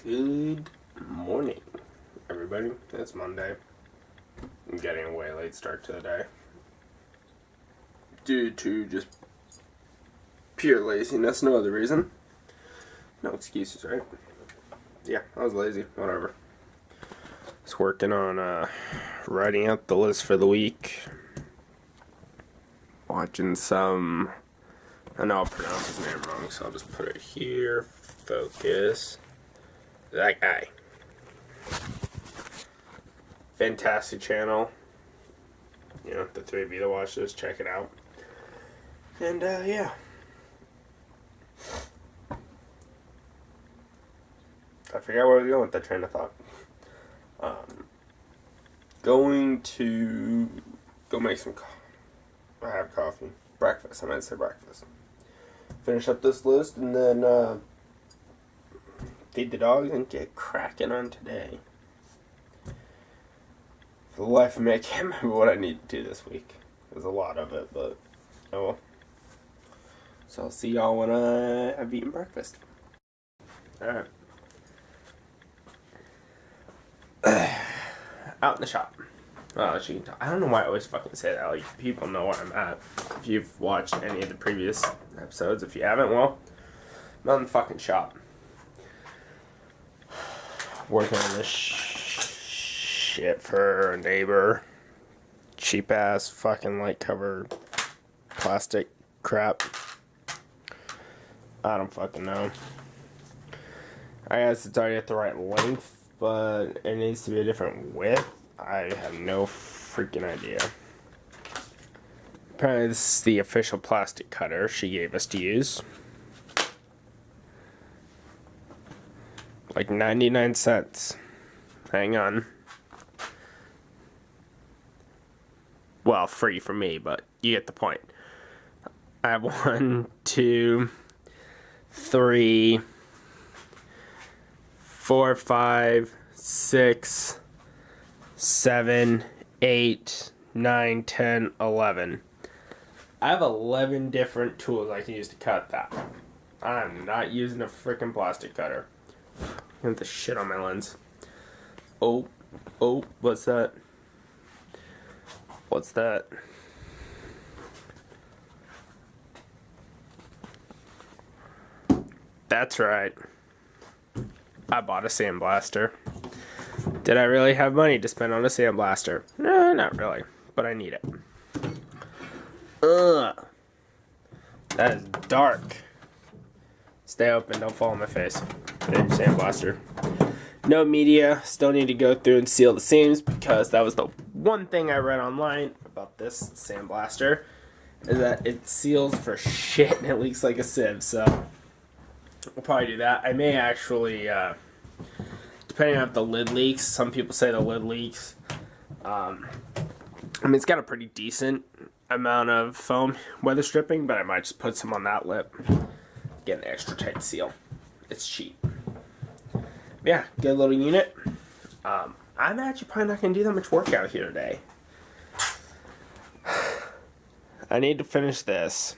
Good morning, everybody. It's Monday. I'm getting a way late start to the day. Due to just pure laziness, no other reason. No excuses, right? Yeah, I was lazy. Whatever. I was working on writing out the list for the week. Watching some... I know I'll pronounce his name wrong, so I'll just put it here. Focus. That guy. Fantastic channel. You know, the three of you that watch this, check it out. And, yeah. I forgot where I was going with that train of thought. Going to go make some I have coffee. Breakfast. I might say breakfast. Finish up this list and then, feed the dogs and get cracking on today. For the life of me, I can't remember what I need to do this week. There's a lot of it, but oh well. So I'll see y'all when I've eaten breakfast. Alright. Out in the shop. Well, I don't know why I always fucking say that. Like, people know where I'm at. If you've watched any of the previous episodes. If you haven't, well, I'm out in the fucking shop. Working on this shit for a neighbor. Cheap ass fucking light cover plastic crap. I don't fucking know. I guess it's already at the right length, but it needs to be a different width. I have no freaking idea. Apparently this is the official plastic cutter she gave us to use. Like 99 cents. Hang on. Well, free for me, but you get the point. I have 1, 2, 3, 4, 5, 6, 7, 8, 9, 10, 11. I have 11 different tools I can use to cut that. I'm not using a freaking plastic cutter. Get the shit on my lens. Oh, what's that? What's that? That's right. I bought a sandblaster. Did I really have money to spend on a sandblaster? No, not really. But I need it. Ugh. That is dark. Stay open, don't fall on my face. Sandblaster. No media. Still need to go through and seal the seams because that was the one thing I read online about this sandblaster. Is that it seals for shit and it leaks like a sieve. So I'll probably do that. I may actually, depending on if the lid leaks. Some people say the lid leaks. I mean, it's got a pretty decent amount of foam weather stripping, but I might just put some on that lip. Get an extra tight seal. It's cheap. Yeah, good little unit. I'm actually probably not going to do that much work out here today. I need to finish this.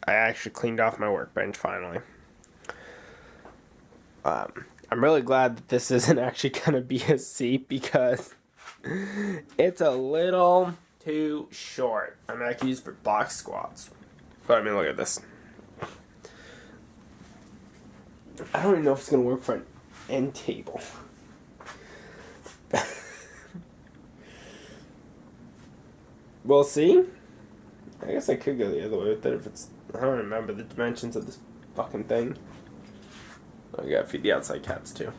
I actually cleaned off my workbench finally. I'm really glad that this isn't actually going to be a seat because it's a little too short. I mean, I can use it for box squats. But I mean, look at this. I don't even know if it's going to work for an end table. We'll see. I guess I could go the other way with it if it's... I don't remember the dimensions of this fucking thing. I gotta feed the outside cats too.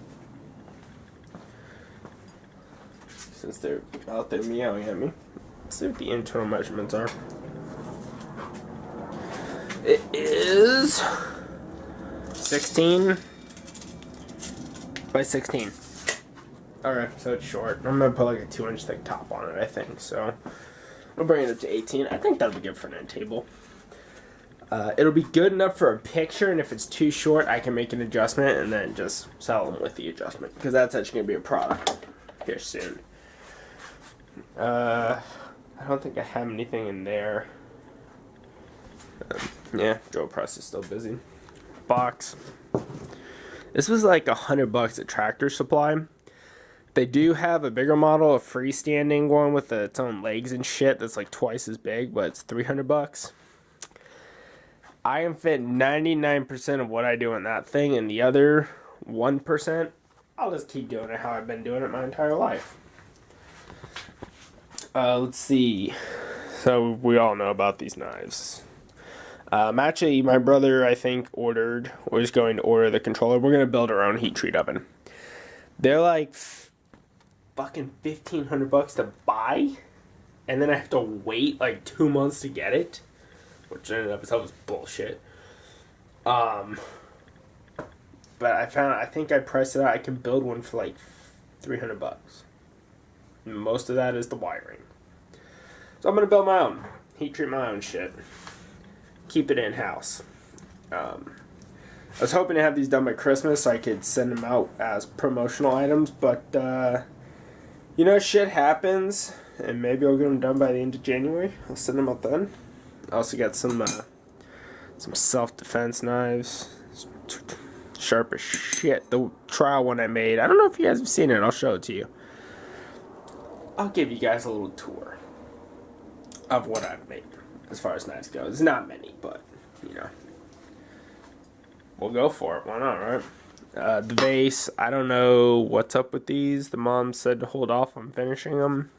Since they're out there meowing at me. Let's see what the internal measurements are. It is 16 by 16. Alright, so it's short. I'm gonna put like a 2-inch thick top on it, I think. So I'll bring it up to 18. I think that'll be good for an end table. It'll be good enough for a picture, and if it's too short, I can make an adjustment and then just sell them with the adjustment. Because that's actually going to be a product here soon. I don't think I have anything in there. Yeah, drill press is still busy. Box. This was like $100 at Tractor Supply. They do have a bigger model, a freestanding one with its own legs and shit that's like twice as big, but it's $300. I can fit 99% of what I do in that thing, and the other 1%, I'll just keep doing it how I've been doing it my entire life. Let's see. So we all know about these knives. Actually, my brother, I think, ordered, or is going to order the controller. We're going to build our own heat treat oven. They're like fucking $1,500 to buy, and then I have to wait like 2 months to get it, which ended up was bullshit. But I think I priced it out. I can build one for like $300. Most of that is the wiring. So I'm gonna build my own, heat treat my own shit, keep it in house. I was hoping to have these done by Christmas so I could send them out as promotional items, but shit happens, and maybe I'll get them done by the end of January. I'll send them out then. I also got some self-defense knives, sharp as shit. The trial one I made, I don't know if you guys have seen it. I'll show it to you. I'll give you guys a little tour of what I've made as far as knives go. There's not many, but we'll go for it. Why not, right? The vase, I don't know what's up with these. The mom said to hold off on finishing them.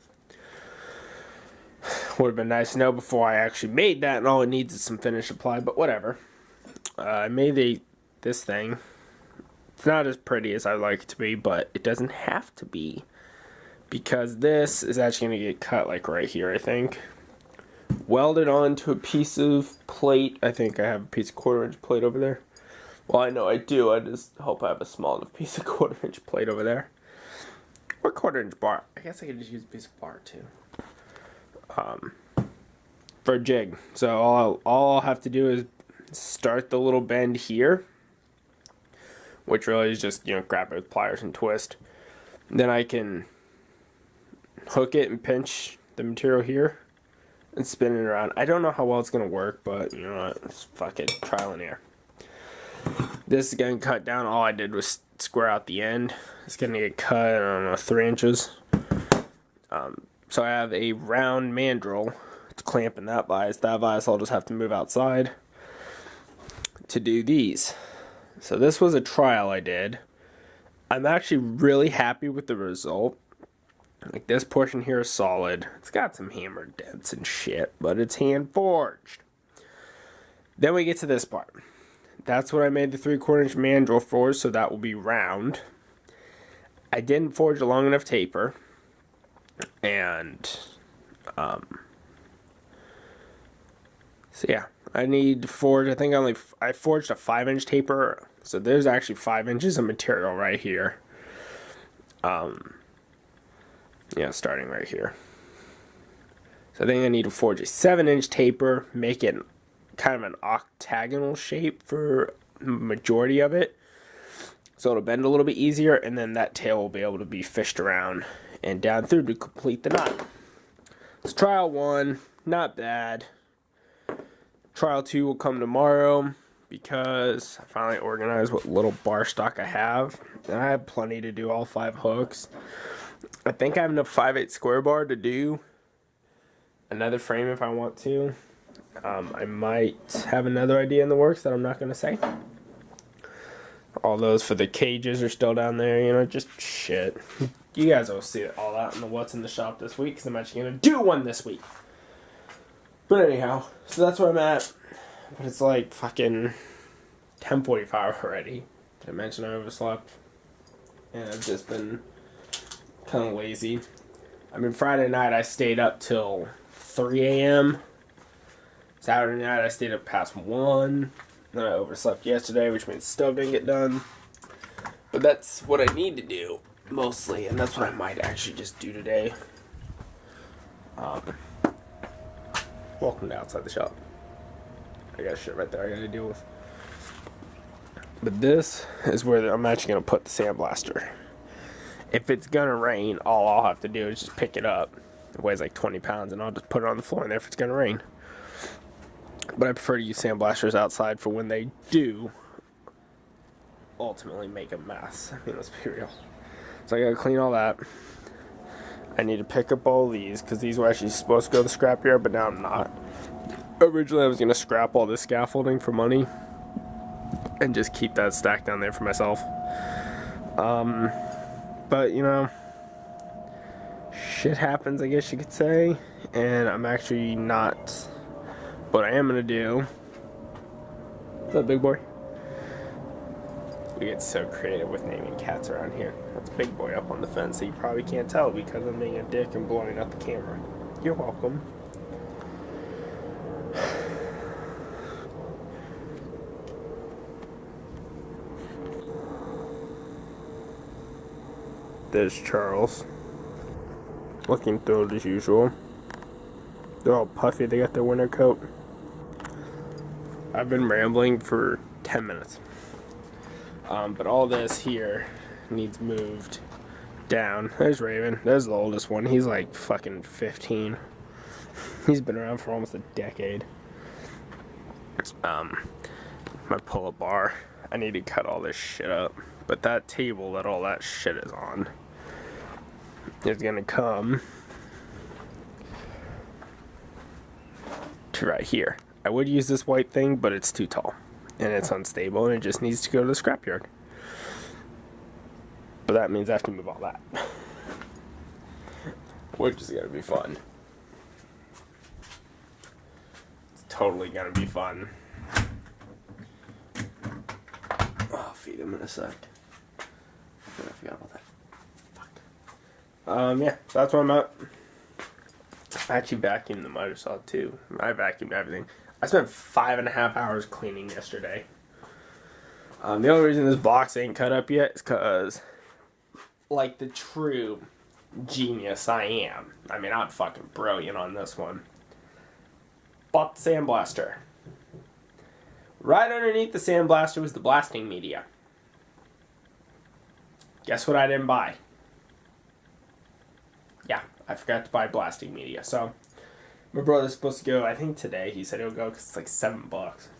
Would have been nice to know before I actually made that, and all it needs is some finish applied, but whatever. I made this thing. It's not as pretty as I'd like it to be, but it doesn't have to be, because this is actually going to get cut like right here, I think. Welded onto a piece of plate. I think I have a piece of 1/4-inch plate over there. Well, I know I do. I just hope I have a small enough piece of 1/4-inch plate over there. Or 1/4-inch bar. I guess I could just use a piece of bar too. For a jig. So all I'll have to do is start the little bend here, which really is just, grab it with pliers and twist. Then I can hook it and pinch the material here and spin it around. I don't know how well it's going to work, but you know what? It's fucking trial and error. This is getting cut down. All I did was square out the end. It's going to get cut, I don't know, 3 inches. So I have a round mandrel to clamp in that vise. That vise I'll just have to move outside to do these. So this was a trial I did. I'm actually really happy with the result. Like, this portion here is solid. It's got some hammer dents and shit, but it's hand forged. Then we get to this part. That's what I made the 3/4-inch mandrel for, so that will be round. I didn't forge a long enough taper. And, so yeah, I need to forge, I think I forged a 5-inch taper, so there's actually 5 inches of material right here. Starting right here. So I think I need to forge a 7-inch taper, make it kind of an octagonal shape for the majority of it, so it'll bend a little bit easier, and then that tail will be able to be fished around and down through to complete the knot. So trial 1, not bad. Trial 2 will come tomorrow because I finally organized what little bar stock I have. And I have plenty to do all 5 hooks. I think I have enough 5/8 square bar to do another frame if I want to. I might have another idea in the works that I'm not going to say. All those for the cages are still down there, just shit. You guys will see all that in the what's in the shop this week, because I'm actually going to do one this week. But anyhow, so that's where I'm at. But it's like fucking 10:45 already. Did I mention I overslept? And I've just been kind of lazy. I mean, Friday night I stayed up till 3 a.m. Saturday night I stayed up past 1. Then I overslept yesterday, which means stove didn't get done. But that's what I need to do, mostly. And that's what I might actually just do today. Welcome to outside the shop. I got shit right there I gotta deal with. But this is where I'm actually gonna put the sandblaster. If it's gonna rain, all I'll have to do is just pick it up. It weighs like 20 pounds, and I'll just put it on the floor in there if it's gonna rain. But I prefer to use sandblasters outside for when they do ultimately make a mess. I mean, let's be real. So I gotta clean all that. I need to pick up all these because these were actually supposed to go to the scrapyard, but now I'm not. Originally, I was gonna scrap all this scaffolding for money and just keep that stacked down there for myself. But you know, shit happens, I guess you could say, and I'm actually not. What I am gonna do. What's up, big boy? We get so creative with naming cats around here. That's Big Boy up on the fence, so you probably can't tell because I'm being a dick and blowing up the camera. You're welcome. There's Charles. Looking through it as usual. They're all puffy, they got their winter coat. I've been rambling for 10 minutes. But all this here needs moved down. There's Raven. There's the oldest one. He's like fucking 15. He's been around for almost a decade. My pull-up bar. I need to cut all this shit up. But that table that all that shit is on is gonna come to right here. I would use this white thing, but it's too tall. And it's unstable, and it just needs to go to the scrapyard. But that means I have to move all that. Which is gonna be fun. It's totally gonna be fun. I'll feed him in a sec. I forgot about that. Fuck. Yeah, that's where I'm at. I actually vacuumed the miter saw too. I vacuumed everything. I spent 5.5 hours cleaning yesterday. The only reason this box ain't cut up yet is because, like the true genius I am, I mean, I'm fucking brilliant on this one. Bought the sandblaster. Right underneath the sandblaster was the blasting media. Guess what I didn't buy? Yeah, I forgot to buy blasting media. So, my brother's supposed to go, I think today, he said he'll go because it's like $7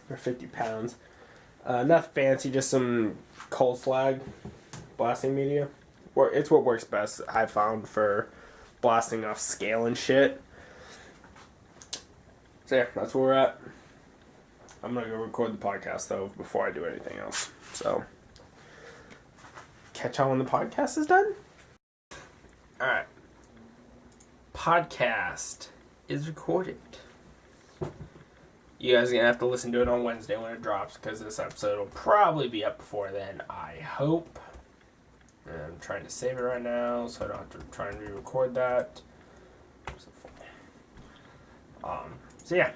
for 50 pounds. Nothing fancy, just some cold slag blasting media. It's what works best, I found, for blasting off scale and shit. So yeah, that's where we're at. I'm going to go record the podcast, though, before I do anything else. So, catch on when the podcast is done? Alright. Podcast is recorded. You guys are going to have to listen to it on Wednesday when it drops, because this episode will probably be up before then, I hope. And I'm trying to save it right now, so I don't have to try and re-record that. So yeah.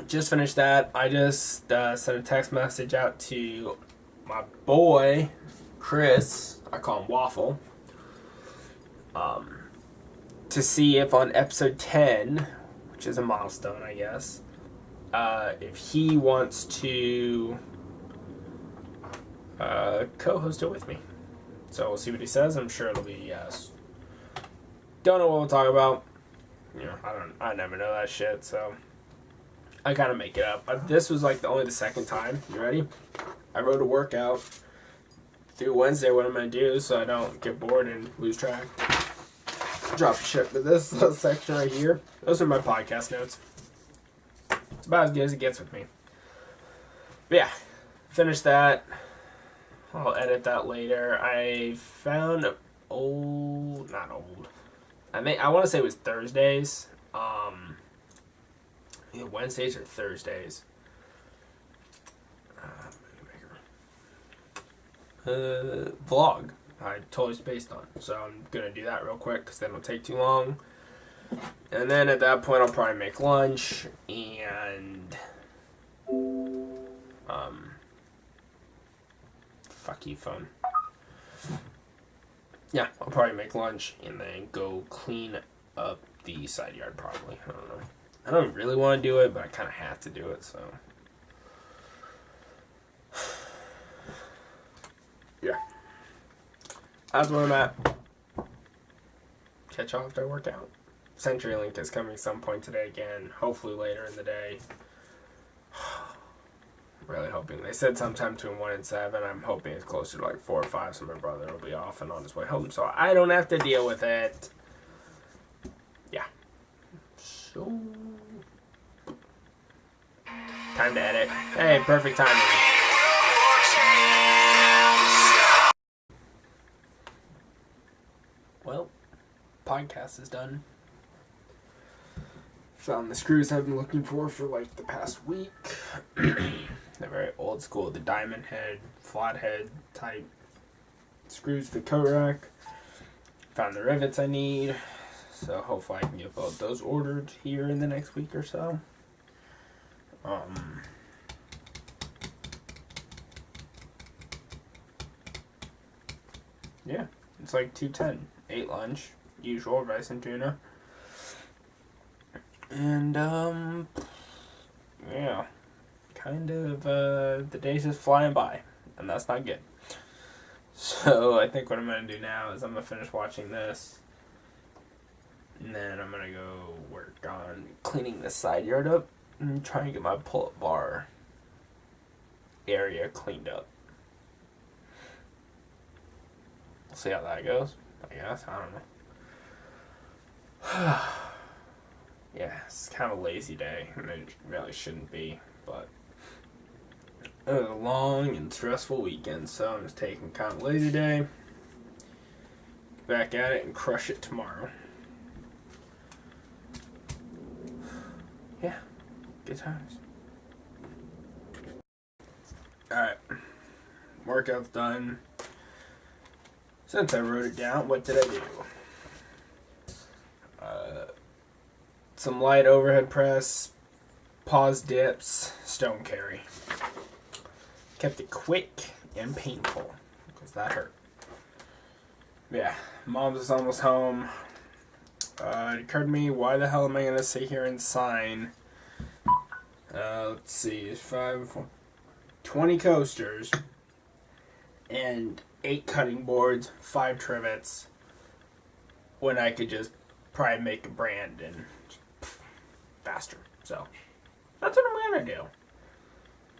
Just finished that. I just sent a text message out to my boy, Chris. I call him Waffle. To see if on episode 10, which is a milestone, I guess, if he wants to co-host it with me. So we'll see what he says. I'm sure it'll be yes. Don't know what we'll talk about. You know, I never know that shit, so I kind of make it up. This was like only the second time. You ready? I wrote a workout through Wednesday, what I'm going to do, so I don't get bored and lose track. Drop the shit. But this little section right here, those are my podcast notes. It's about as good as it gets with me. But yeah, finish that. I'll edit that later. I found not old. I want to say it was Thursdays. Either Wednesdays or Thursdays. Vlog. I totally spaced on. So I'm going to do that real quick because then it'll take too long. And then at that point I'll probably make lunch and fuck you, phone. Yeah, I'll probably make lunch and then go clean up the side yard probably. I don't know. I don't really want to do it, but I kind of have to do it, so. Yeah. That's where I'm at. Catch y'all after I work out. CenturyLink is coming some point today again, hopefully later in the day. Really hoping. They said sometime between 1 and 7. I'm hoping it's closer to like 4 or 5, so my brother will be off and on his way home, so I don't have to deal with it. Yeah. So, time to edit. Hey, perfect timing. Well, podcast is done. Found the screws I've been looking for like the past week. They're very old school, the diamond head, flathead type screws for the coat rack. Found the rivets I need, so hopefully I can get both those ordered here in the next week or so. Yeah, it's like 210, 8 lunch, usual rice and tuna. And yeah, kind of the day's just flying by, and that's not good. So I think what I'm gonna do now is I'm gonna finish watching this, and then I'm gonna go work on cleaning the side yard up and trying to get my pull-up bar area cleaned up. We'll see how that goes, I guess. I don't know. Yeah, it's kind of a lazy day, and it really shouldn't be, but it was a long and stressful weekend, so I'm just taking kind of a lazy day, back at it, and crush it tomorrow. Yeah, good times. Alright, workout's done. Since I wrote it down, what did I do? Some light overhead press, pause dips, stone carry. Kept it quick and painful, because that hurt. Yeah, mom's is almost home. It occurred to me, why the hell am I going to sit here and sign? Let's see, 20 coasters, and 8 cutting boards, 5 trivets, when I could just probably make a brand and faster. So that's what I'm gonna do.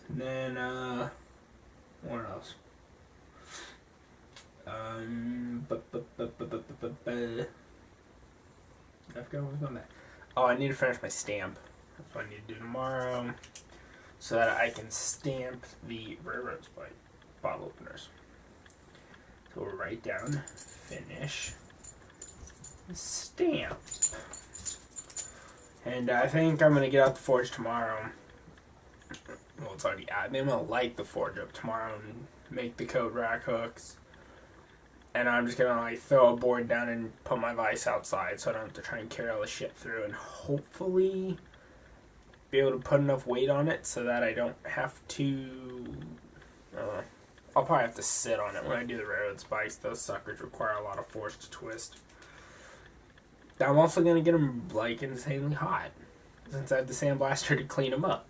And then what else? I forgot what was on that. Oh, I need to finish my stamp. That's what I need to do tomorrow, so that I can stamp the railroad spike bottle openers. So we'll write down finish stamp. And I think I'm going to get out the forge tomorrow. Well, it's already out. I'm going to light the forge up tomorrow and make the coat rack hooks. And I'm just going to like throw a board down and put my vise outside so I don't have to try and carry all the shit through. And hopefully be able to put enough weight on it so that I don't have to... I'll probably have to sit on it when I do the railroad spikes. Those suckers require a lot of force to twist. I'm also going to get them, like, insanely hot, since I have the sandblaster to clean them up.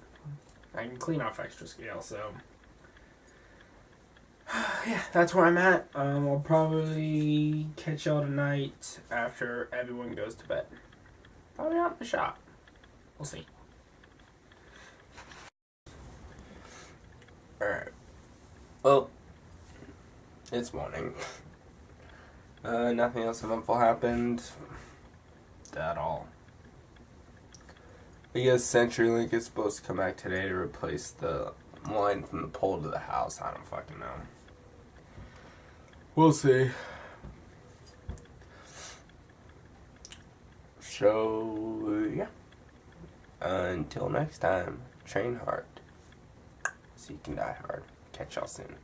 I can clean off extra scale, so... yeah, that's where I'm at. I'll probably catch y'all tonight after everyone goes to bed. Probably out in the shop. We'll see. Alright. Well, it's morning. Nothing else eventful happened at all. I guess CenturyLink is supposed to come back today to replace the line from the pole to the house. I don't fucking know. We'll see. So, yeah. Until next time, train hard so you can die hard. Catch y'all soon.